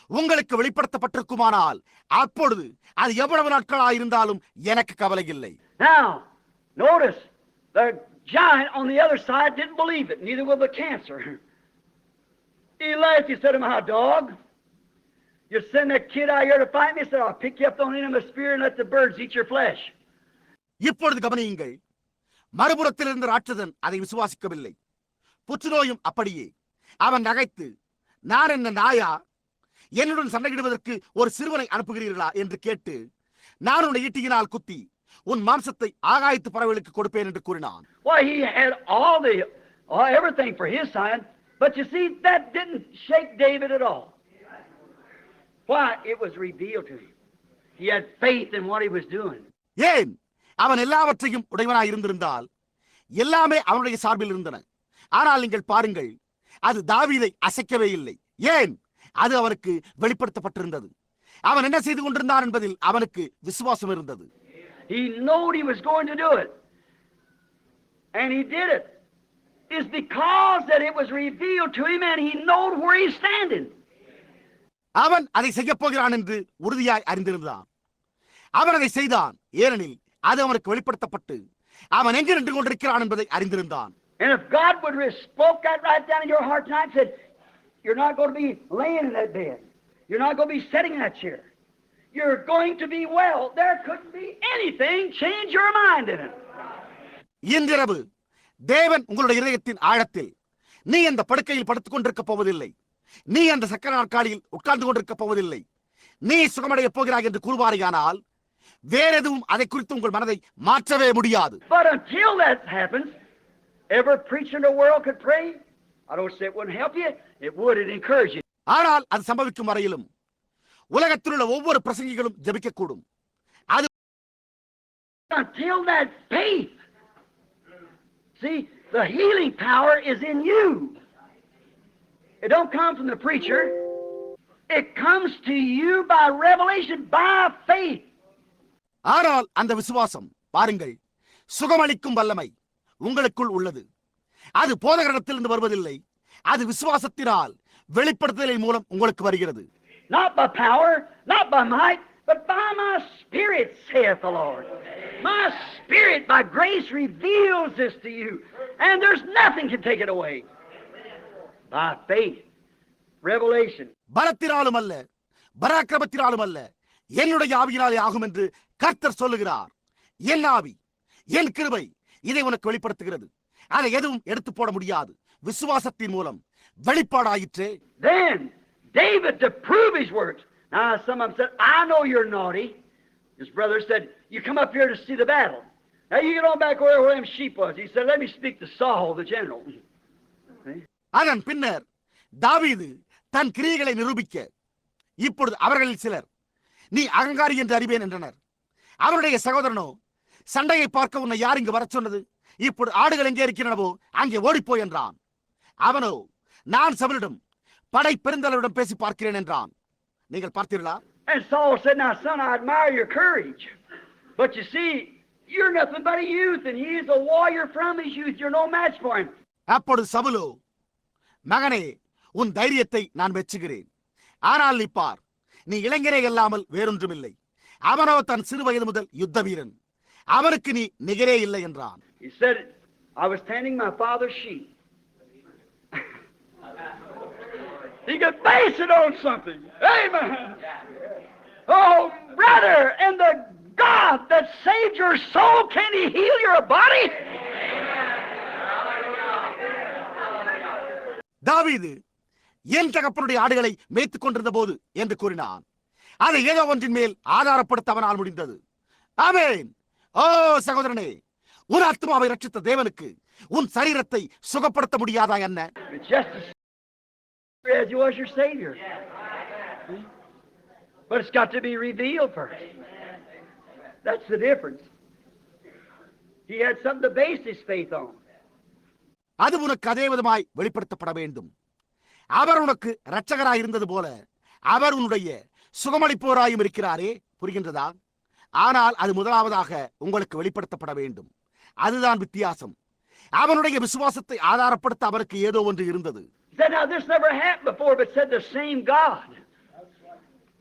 உங்களுக்கு வெளிப்படுத்தப்பட்டிருக்குமானால் அப்பொழுது அது எவ்வளவு நாட்களாயிருந்தாலும் எனக்கு கவலை இல்லை. Now, notice, the giant on the other side didn't believe it, neither will the cancer. He laughed, he said to my dog, you send that kid out here to fight me? He said, I'll pick you up on the end of a spear and let the birds eat your flesh. இப்பொழுது கவனியுங்கள், மறுபுறத்தில் இருந்த ராட்சதன் அதை விசுவாசிக்கவில்லை. புற்றுநோயும் அப்படியே. அவன் நகைத்து, நான் என்ன நாயா, என்னுடன் சண்டையிடுவதற்கு ஒரு சிறுவனை அனுப்புகிறீர்களா என்று கேட்டு, நான் உன்னை ஈட்டியினால் குத்தி உன் மாம்சத்தை ஆகாயத்து பறவைகளுக்கு கொடுப்பேன் என்று கூறினான். Why, he had everything for his side, but you see, that didn't shake David at all. Why? It was revealed to him. He had faith in what he was doing. ஏன்? அவன் எல்லாவற்றையும் உடையவனாய் இருந்திருந்தால் எல்லாமே அவனுடைய சார்பில் இருந்தன. ஆனால் நீங்கள் பாருங்கள், அது தாவீதை அசைக்கவே இல்லை. ஏன்? அது அவனுக்கு வெளிப்படுத்தப்பட்டிருந்தது. அவன் என்ன செய்து கொண்டிருந்தான் என்பதில் அவனுக்கு விசுவாசம் இருந்தது. He knew he was going to do it. And he did it. It's because that it was revealed to him and he knew where he's standing. அவன் அதை செய்யப் போகிறான் என்று உறுதியாய் அறிந்திருந்தான். அவன் அதை செய்தான் ஏனெனில் அது அவனுக்கு வெளிப்படுத்தப்பட்டு அவன் எங்கு நின்று கொண்டிருக்கிறான் என்பதை அறிந்திருந்தான். And if God would have spoke that right down in your heart tonight and said, you're not going to be laying in that bed. You're not going to be sitting in that chair. You're going to be well. There couldn't be anything change your mind in it. இன்றிரவு தேவன் உங்களுடைய இதயத்தின் ஆழத்தில் நீ அந்த படுக்கையில் படுத்துக் கொண்டிருக்க போவதில்லை, நீ அந்த சக்கர நாற்காலியில் உட்கார்ந்து கொண்டிருக்க போவதில்லை, நீ சுகமடைய போகிறாய் என்று கூறுவாரையானால் வேற எதுவும் அதை குறித்து உங்கள் மனதை மாற்றவே முடியாது. But until that happens, every preacher in the world could pray. I don't say it wouldn't help you. It would. It encourage you. ஆனால் அது சம்பவிக்கும் வரையிலும் உலகத்தில் உள்ள ஒவ்வொரு பிரசங்கிகளும் ஜெபிக்கக்கூடும். அது until that faith. See, the healing power is in you. It don't come from the preacher. It comes to you by revelation, by faith. ஆனால் அந்த விசுவாசம் பாருங்கள், சுகமளிக்கும் வல்லமை உங்களுக்குள் உள்ளது. அது போதகரிடத்திலிருந்து வருவதில்லை, அது விசுவாசத்தினால் வெளிப்படுத்துதலின் மூலம் உங்களுக்கு வருகிறது. Not by power, not by might, but by my spirit, saith the Lord. My spirit by grace reveals this to you, and there's nothing can take it away. By faith, revelation. பலத்தினாலும் அல்ல, பராக்கிரமத்தினாலும் அல்ல, என்னுடைய ஆவியினாலே ஆகும் என்று கர்த்தர் சொல்லுகிறார். என் ஆவி, என் கிருபை இதை உனக்கு வெளிப்படுத்துகிறது. அதை எதுவும் எடுத்து போட முடியாது. விசுவாசத்தின் மூலம் வெளிப்பாடாயிற்றே. Then David, to prove his works. Now some of them said, I know you're naughty. His brother said, you come up here to see the battle. Now you get on back where them sheep was. He said, let me speak to Saul, the general. அதன் பின்னர் தாவீது தன் கிரியைகளை நிரூபிக்க இப்பொழுது அவர்களில் சிலர் நீ அகங்காரி என்று அறிவேன் என்றனர். அவருடைய சகோதரனோ, சண்டையை பார்க்க உன்னை யார் இங்கு வர சொன்னது? இப்பொழுது ஆடுகள் எங்கே இருக்கிறனவோ அங்கே ஓடிப்போய் என்றான். அவனோ, நான் சவுலிடம் படை பெருந்தலைவரிடம் பேசி பார்க்கிறேன் என்றான். நீங்கள் பார்த்தீர்களா? And Saul said, now son, I admire your courage. But you see, you're nothing but a youth, and he's a warrior from his youth. You're no match for him. அப்பொழுது சவுலோ, மகனே, உன் தைரியத்தை நான் மெச்சுகிறேன். ஆனால் நீ பார், நீ இளைஞரே இல்லாமல் வேறொன்றுமில்லை. அவனோ தன் சிறு வயது முதல் யுத்த வீரன். அவனுக்கு நீ நிகரே இல்லை என்றான். He said, I was tending my father's sheep. He could base it on something. Amen. Oh, brother, and the God that saved your soul, can he heal your body? தாவீது என் தகப்பனுடைய ஆடுகளை மேய்த்துக் கொண்டிருந்த போது என்று கூறினான். அதை ஏதோ ஒன்றின் மேல் ஆதாரப்படுத்த அவனால் முடிந்தது. ஆமென். ஓ சகோதரனே, உன் ஆத்மாவை ரட்சித்த தேவனுக்கு உன் சரீரத்தை சுகப்படுத்த முடியாதா என்ன? As he was your Savior. But it's got to be revealed first. That's the difference. He had something to base his faith on. அது உனக்கு அதே விதமாய் வெளிப்படுத்தப்பட வேண்டும். அவர் உனக்கு இரட்சகராய் இருந்தது போல அவர் உன்னுடைய சுகமளிப்போராயும் இருக்கிறாரே, புரிகின்றதா? ஆனால் அது முதலாவதாக உங்களுக்கு வெளிப்படுத்தப்பட வேண்டும். அதுதான் வித்தியாசம். அவனுடைய விசுவாசத்தை ஆதாரப்படுத்த அவருக்கு ஏதோ ஒன்று இருந்தது. Said, now this never happened before, but said the same God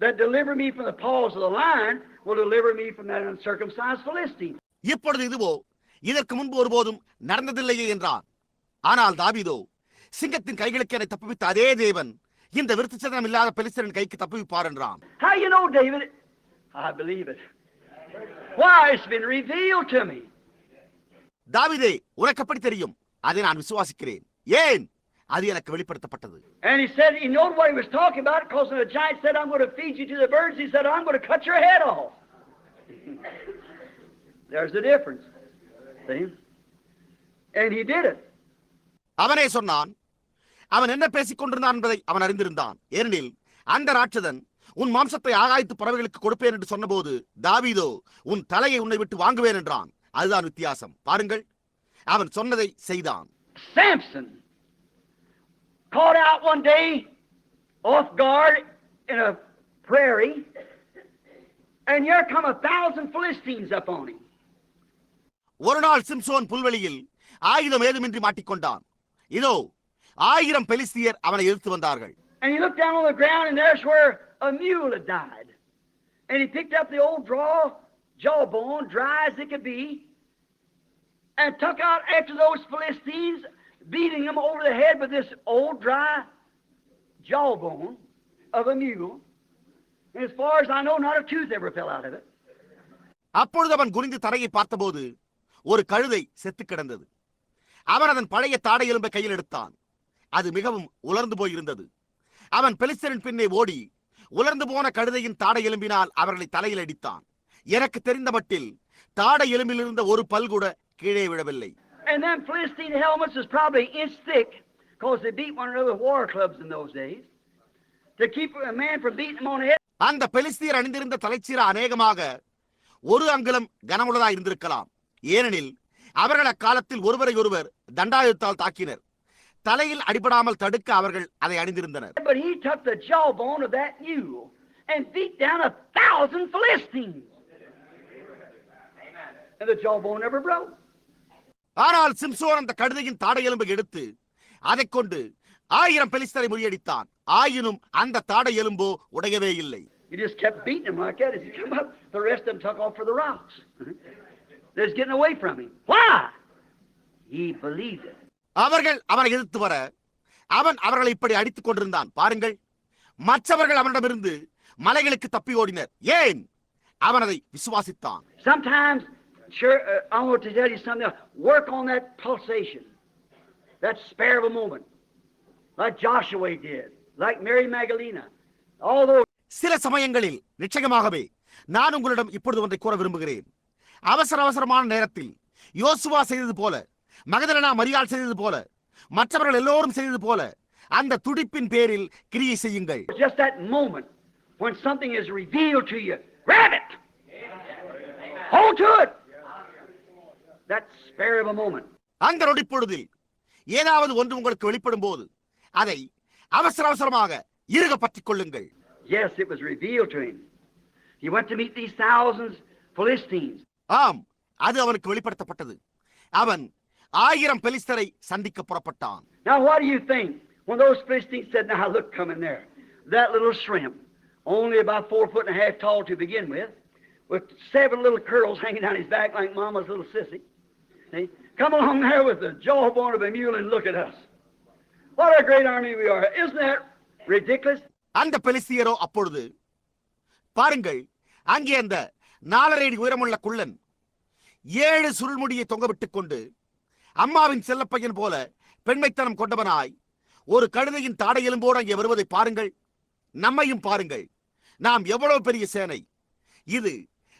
that delivered me from the paws of the lion will deliver me from that uncircumcised Philistine. இப்பொழுது இதுவோ இதற்கு முன்பு ஒருபோதும் நடந்ததில்லையே என்றான். ஆனால் தாவீதோ, சிங்கத்தின் கைகளுக்கு என்னை தப்புவித்த அதே தேவன் இந்த விருத்தச்சேதனம் இல்லாத பெலிஸ்தரின் கைக்கு தப்புவிப்பார் என்றான். How you know, David? I believe it. Why, it's been revealed to me. தாவீதே, உனக்கு எப்படி தெரியும்? அதை நான் விசுவாசிக்கிறேன். ஏன்? அது எனக்கு வெளிப்படுத்தப்பட்டது. And he said he knew what he was talking about because when the giant said, I'm going to feed you to the birds, he said, I'm going to cut your head off. There's the difference. See? And he did it. அவனே சொன்னான். அவன் என்ன பேசிக் கொண்டிருந்தான் என்பதை அவன் அறிந்திருந்தான். ஏனெனில் அந்த ராட்சதன் உன் மாம்சத்தை ஆகாயத்து பறவைகளுக்கு கொடுப்பேன் என்று சொன்னபோது தாவீதோ உன் தலையை உன்னை விட்டு வாங்குவேன் என்றான். அதுதான் வித்தியாசம். பாருங்கள், அவன் சொன்னதை செய்தான். Samson caught out one day off guard in a prairie, and here come 1,000 Philistines up on him. ஒரு நாள் சிம்சோன் புல்வெளியில் ஆயுதம் ஏதுமின்றி மாட்டிக்கொண்டான். இதோ 1000 பெலிஸ்தியர் அவனை எதிர்த்து வந்தார்கள். And he looked down on the ground, and there's where a mule had died. And he picked up the old jawbone, dry as it could be, and took out after those Philistines, beating them over the head with this old dry jawbone of a mule. And as far as I know, not a tooth ever fell out of it. அப்பொழுது அவன் குனிந்து தரையை பார்த்தபோது ஒரு கழுதை செத்து கிடந்தது. அவன் அதன் பழைய தாடை எலும்பை கையில் எடுத்தான். அது மிகவும் உலர்ந்து போயிருந்தது. அவன் பெலிஸ்தரின் பின்னே ஓடி உலர்ந்து போன கழுதையின் தாடை எலும்பினால் அவர்களை தலையில் அடித்தான். எனக்கு தெரிந்த மட்டில் தாடை எலும்பில் இருந்த ஒரு பல் கூட கீழே விழவில்லை. And them Philistine helmets was probably inch thick, because they beat one another with war clubs in those days, to keep a man from beating him on the head. அந்த பெலிஸ்தியர் அணிந்திருந்த தலைச்சீரா அநேகமாக ஒரு அங்குலம் கனமுள்ளதாக இருந்திருக்கலாம். ஏனெனில் அவர்கள் அக்காலத்தில் ஒருவரை ஒருவர் தண்டாயுதத்தால் தாக்கினர். தலையில் அடிபடாமல் தடுக்க அவர்கள் அதை அணிந்திருந்தனர். But he took the jawbone of that mule and beat down 1,000 Philistines. And the jawbone never broke. ஆனால் சிம்சோன் அந்த கழுதையின் தாடை எலும்பை எடுத்து அதை கொண்டு 1000 பெலிஸ்தரை முறியடித்தான். ஆயினும் அந்த தாடை எலும்போ உடையவே இல்லை. He just kept beating them like that as he come up. The rest of them took off for the rocks. They're just getting away from him. Why? He believed it. அவர்கள் அவனை எதிர்த்து வர அவன் அவர்களை இப்படி அடித்துக் கொண்டிருந்தான். பாருங்கள், மற்றவர்கள் அவனிடமிருந்து மலைகளுக்கு தப்பி ஓடினர். ஏன்? அவன் அதை விசுவாசித்தான். Sometimes, sure, I want to tell you something else. Work on that pulsation, that spare of a moment, like Joshua did, like Mary Magdalena. Although சில சமயங்களில் நிச்சயமாகவே நான் உங்களிடம் இப்பொழுது ஒன்றை கூற விரும்புகிறேன். அவசரமான நேரத்தில் யோசுவா செய்தது போல, மகதலேனா மரியாள் செய்தது போல, மற்றவர்கள் எல்லோரும் செய்தது போல அந்த துடிப்பின் பேரில் கிரியை செய்யுங்கள். just that moment when something is revealed to you, grab it, hold to it. That spare of a moment. அந்த நொடிப்பொழுதில் ஏதாவது ஒன்று உங்களுக்கு வெளிப்படும் போது அதை அவசரமாக இறுக பற்றிக் கொள்ளுங்கள். Yes, it was revealed to him. He went to meet these thousands Philistines. ஆம், அது அவனுக்கு வெளிப்படுத்தப்பட்டது. அவன் 1000 பெலிஸ்தரை சந்திக்க புறப்பட்டான். Now what do you think when those Philistines said, now look, come in there, that little shrimp, only about 4.5 tall to begin with 7 little curls hanging down his back like Mama's little sissy. See? Come along there with the jawbone of a mule and look at us. What a great army we are. Isn't that ridiculous? அந்த பெலிஸ்தியரோ அப்பொழுது, பாருங்கள், அங்கே அந்த 4.5 அடி உயரமுள்ள குள்ளன் 7 சுருள்முடியை தொங்கவிட்டுக் கொண்டு அம்மாவின் செல்லப்பையன் போல பெண்மைத்தனம் கொண்டவனாய் ஒரு கழுதையின் தாடை எலும்போடு அங்கே வருவதை பாருங்கள். நம்மையும் பாருங்கள், நாம் எவ்வளவு பெரிய சேனை, இது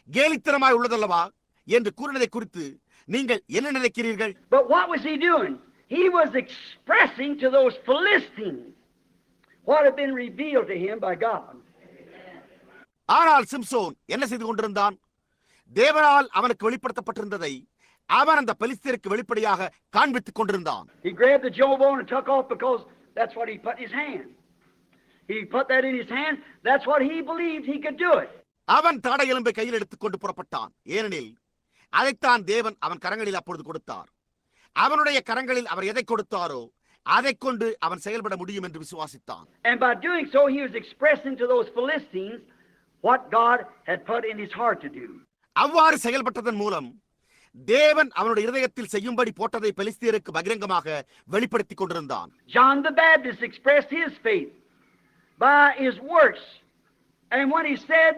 கேலித்தனமாய் உள்ளதல்லவா என்று கூறினதை குறித்து நீங்கள் என்ன நினைக்கிறீர்கள்? But what was he doing? He was expressing to those Philistines what had been revealed to him by God. ஆனால் சிம்சோன் என்ன செய்து கொண்டிருந்தான்? தேவனால் அவனுக்கு வெளிப்படுத்தப்பட்டிருந்ததை அவன் அந்த பெலிஸ்தருக்கு வெளிப்படையாக காண்பித்துக் கொண்டிருந்தான். He grabbed the jawbone and took off because that's what he put in his hand. He put that in his hand. That's what he believed he could do it. அவன் தாடை எலும்பை கையில் எடுத்துக் கொண்டு புறப்பட்டான். ஏனெனில் அதைத்தான் தேவன் அவன் கரங்களில் அப்பொழுது கொடுத்தார். அவனுடைய கரங்களில் அவர் எதை கொடுத்தாரோ அதை கொண்டு அவன் செயல்பட முடியும் என்று விசுவாசித்தான். And by doing so, he was expressing to those Philistines what God had put in his heart to do. அவ்வாறு செயல்பட்டதன் மூலம் தேவன் அவனுடைய இதயத்தில் செய்யும்படி போட்டதை பெலிஸ்தியருக்கு பகிரங்கமாக வெளிப்படுத்திக் கொண்டிருந்தான். John the Baptist expressed his faith by his works. And when he said,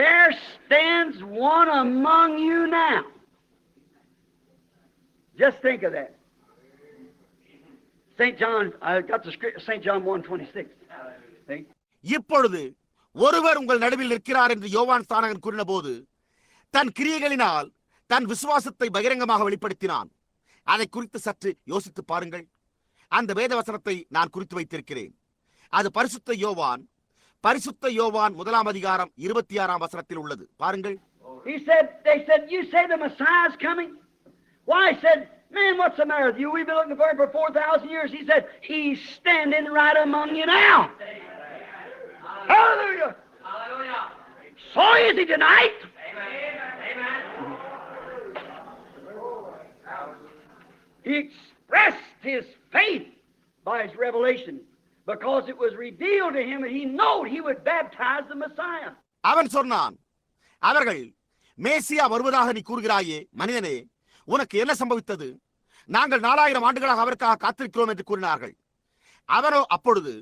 there stands one among you now. Just think of that. St. John, I got the script, St. John 1:26. See? இப்பொழுது ஒருவர் உங்கள் நடுவில் இருக்கிறார் என்று யோவான் ஸ்நானகன் கூறின போது தன் கிரியைகளினால் தன் விசுவாசத்தை பகிரங்கமாக வெளிப்படுத்தினான். அதை குறித்து சற்று யோசித்து பாருங்கள். அந்த வேத வசனத்தை நான் குறித்து வைத்திருக்கிறேன். அது பரிசுத்த யோவான் 1 அதிகாரம் 26 வசனத்தில் உள்ளது. பாருங்கள். They said, you say the Messiah is coming? Why? He said, man, what's the matter with you? We've been looking for him for 4,000 years. He said, he's standing right among you now. Hallelujah. So is he tonight. He expressed his faith by his revelation because it was revealed to him and he knew he would baptize the Messiah. அவன் சொன்னான், அவர்கள் மேசியா வருவதாக நீ கூறுகிறாயே மனிதனே, உனக்கு என்ன சம்பவித்தது? நாங்கள் 4000 ஆண்டுகளாக அவருக்காக காத்திருக்கிறோம் என்று கூறினார்கள். அவனோ அப்பொழுது,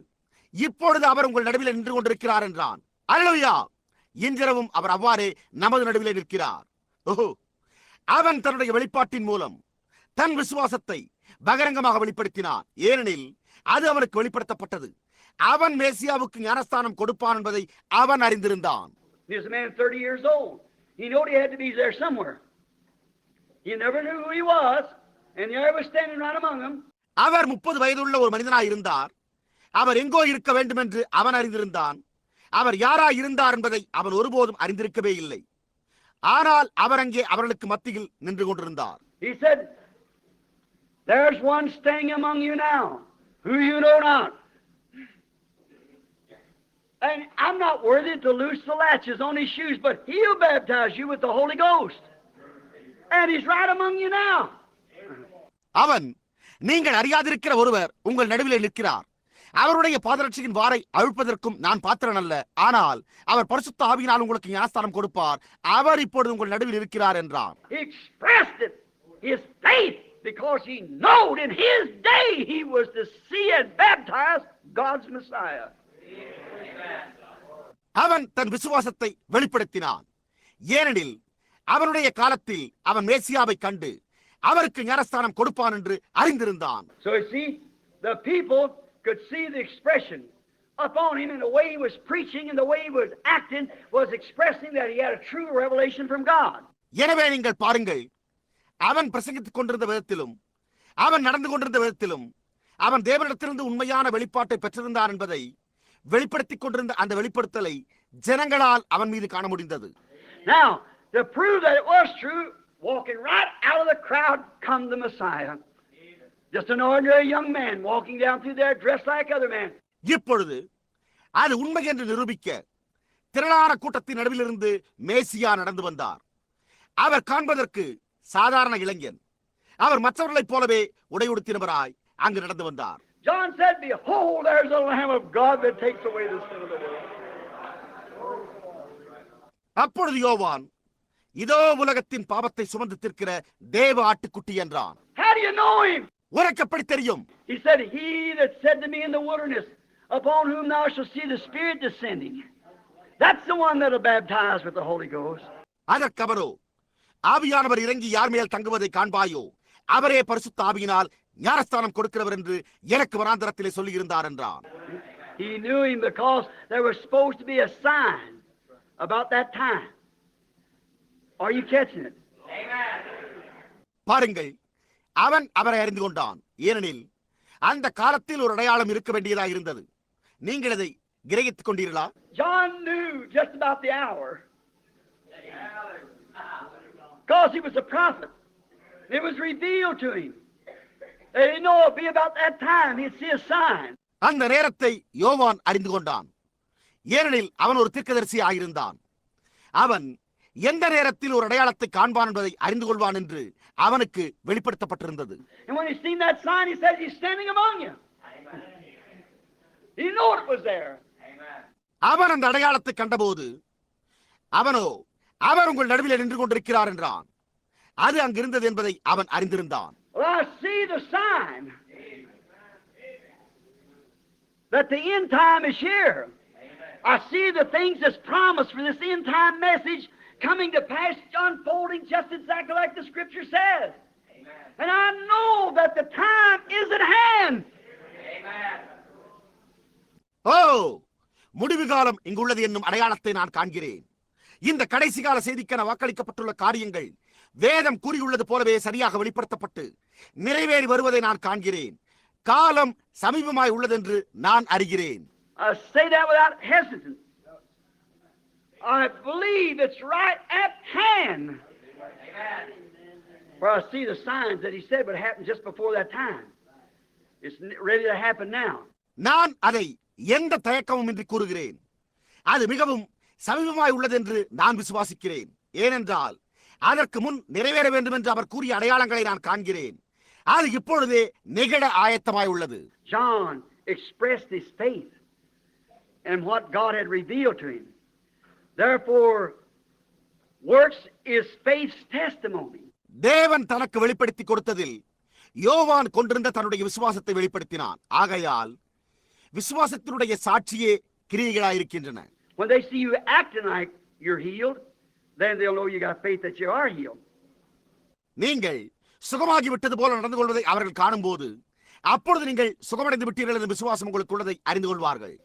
இப்பொழுது அவர் உங்கள் நடுவில் நின்று கொண்டிருக்கிறார் என்றான். அல்லேலூயா! இன்றிரவும் அவர் அவ்வாறே நமது நடுவிலே நிற்கிறார். ஓஹோ! அவன் தன்னுடைய வெளிப்பாட்டின் மூலம் தன் விசுவாசத்தை பகிரங்கமாக வெளிப்படுத்தினான். ஏனெனில் அது அவனுக்கு வெளிப்படுத்தப்பட்டது. அவன் மேசியாவுக்கு ஞானஸ்தானம் கொடுப்பான் என்பதை அவன் அறிந்திருந்தான். He was a man 30 years old. He knew he had to be there somewhere. He never knew who he was, and there he was standing right among them. அவர் 30 வயதுள்ள ஒரு மனிதனாய் இருந்தார். அவர் எங்கோ இருக்க வேண்டும் என்று அவன் அறிந்திருந்தான். அவர் யாராய் இருந்தார் என்பதை அவன் ஒருபோதும் அறிந்திருக்கவே இல்லை. ஆனால் அவர் அங்கே அவர்களுக்கு மத்தியில் நின்று கொண்டிருந்தார். He said, "There's one staying among you now, who you know not. And I'm not worthy to loose the latches on his shoes, but he'll baptize you with the Holy Ghost. And he's right among you now." அவன், நீங்கள் அறியாதிருக்கிற ஒருவர் உங்கள் நடுவிலே நிற்கிறார். அவருடைய பாதரட்சியின் வாரை அழுப்பதற்கும் நான் பாத்திரன் அல்ல. ஆனால் அவர் பரிசுத்த ஆவியினால் உங்களுக்கு ஞானஸ்தானம் கொடுப்பார். அவர் இப்பொழுது உங்கள் நடுவில் இருக்கிறார் என்றார். He expressed it, his faith, because he knowed in his day he was to see and baptize God's Messiah. அவன் தன் விசுவாசத்தை வெளிப்படுத்தினான். ஏனெனில் அவனுடைய காலத்தில் அவன் மேசியாவை கண்டு அவருக்கு ஞானஸ்தானம் கொடுப்பான் என்று அறிந்திருந்தான். So you see, the people could see the expression upon him, and the way he was preaching and the way he was acting was expressing that he had a true revelation from God. எனவே நீங்கள் பாருங்கள், அவன் பிரசங்கித்துக் கொண்டிருந்த விதத்திலும் அவன் நடந்து கொண்டிருந்த விதத்திலும் அவன் தேவனிடத்திலிருந்து உண்மையான வெளிப்பாட்டை பெற்றிருந்தான் என்பதை வெளிப்படுத்திக் கொண்டிருந்த அந்த வெளிப்படுத்தலை ஜனங்களால் அவன் மீது காண முடிந்தது. Now, to prove that it was true, walking right out of the crowd come the Messiah. Just an ordinary young man walking down through there dressed like other men. இப்பொழுது அது உண்மை என்று நிரூபிக்க திரளான கூட்டத்தின் நடுவிலிருந்து மேசியா நடந்து வந்தார். அவர் காண்பதற்கு சாதாரண இளைஞன். அவர் மற்றவர்களைப் போலவே உடையுடுத்தினவராய் அங்கு நடந்து வந்தார். John said, "Behold, there's the Lamb of God that takes away the sin of the world." அப்பொழுது யோவான், இதோ உலகத்தின் பாவத்தை சுமந்து தீர்க்கிற தேவ ஆட்டுக்குட்டி என்றான். How do you know him? உனக்கு எப்படி தெரியும்? He said, "He that said to me in the wilderness, upon whom thou shalt see the Spirit descending, that's the one that'll baptize with the Holy Ghost." அதற்கு அவரோ, ஆவியானவர் இறங்கி யார் மேல் தங்குவதை காண்பாயோ அவரே பரிசுத்த ஆவியினால் ஞானஸ்தானம் கொடுக்கிறவர் என்று எனக்கு வனாந்தரத்திலே சொல்லியிருந்தார் என்றான். He knew him because there was supposed to be a sign about that time. Are you catching it? பாருங்கள், அவன் அவரை அறிந்து கொண்டான். ஏனெனில் அந்த காலத்தில் ஒரு அடையாளம் இருக்க வேண்டியதாக இருந்தது. நீங்கள் அதை கிரகித்துக் கொண்டீர்களா? John knew just about the hour because he was a prophet. It was revealed to him. They didn't know it would be about that time. He'd see a sign. அந்த நேரத்தை யோவான் அறிந்து கொண்டான். ஏனெனில் அவன் ஒரு தீர்க்கதரிசி ஆகியிருந்தான். அவன் எந்த நேரத்தில் ஒரு அடையாளத்தை காண்பான் என்பதை அறிந்து கொள்வான் என்று அவனுக்கு வெளிப்படுத்தப்பட்டிருந்தது. And when he seen that sign, he said, "He's standing among you." He knew it was there. அவன் அந்த அடையாளத்தை கண்டபோது அவனோ, அவர் உங்கள் நடுவில் நின்று கொண்டிருக்கிறார் என்றான். அது அங்கிருந்தது என்பதை அவன் அறிந்திருந்தான். Well, I see the sign that the end time is here. I see the things that's promised for this end time message coming to pass, unfolding just exactly like the Scripture says. Amen. And I know that the time is at hand. Amen. முடிவு காலம் இங்குள்ளது என்னும் அடையாளத்தை நான் காண்கிறேன். இந்த கடைசி கால செய்திக்கென வாக்களிக்கப்பட்டுள்ள காரியங்கள் வேதம் கூறியுள்ளது போலவே சரியாக வெளிப்படுத்தப்பட்டு நிறைவேறி வருவதை நான் காண்கிறேன். காலம் சமீபமாய் உள்ளது என்று நான் அறிகிறேன். I say that without hesitation. I believe it's right at hand. For I see the signs that he said would happen just before that time. It's ready to happen now. நான் அதை எந்த தயக்கமும் இன்றி கூறுகிறேன். அது மிகவும் சமீபமாய் உள்ளது என்று நான் விசுவாசிக்கிறேன். ஏனென்றால் அதற்கு முன் நிறைவேற வேண்டும் என்று அவர் கூறிய அடையாளங்களை நான் காண்கிறேன். அது இப்பொழுதே நிகழ ஆயத்தமாய் உள்ளது. John expressed his faith in what God had revealed to him. Therefore, works is faith's testimony. தேவன் தனக்கு வெளிப்படுத்தி கொடுத்ததில் யோவான் கொண்டிருந்த தன்னுடைய விசுவாசத்தை வெளிப்படுத்தினான். ஆகையால் விசுவாசத்தினுடைய சாட்சியே கிரியைகளாயிருக்கின்றன. When they see you acting like you're healed, then they'll know you got faith that you are healed. நீங்கள் சுகமாகி விட்டது போல நடந்து கொள்வதை அவர்கள் காணும்போது, அப்பொழுது நீங்கள் சுகமடைந்து விட்டீர்கள் என்ற விசுவாசம் உங்களுக்கு உள்ளதை அறிந்து கொள்வார்கள்.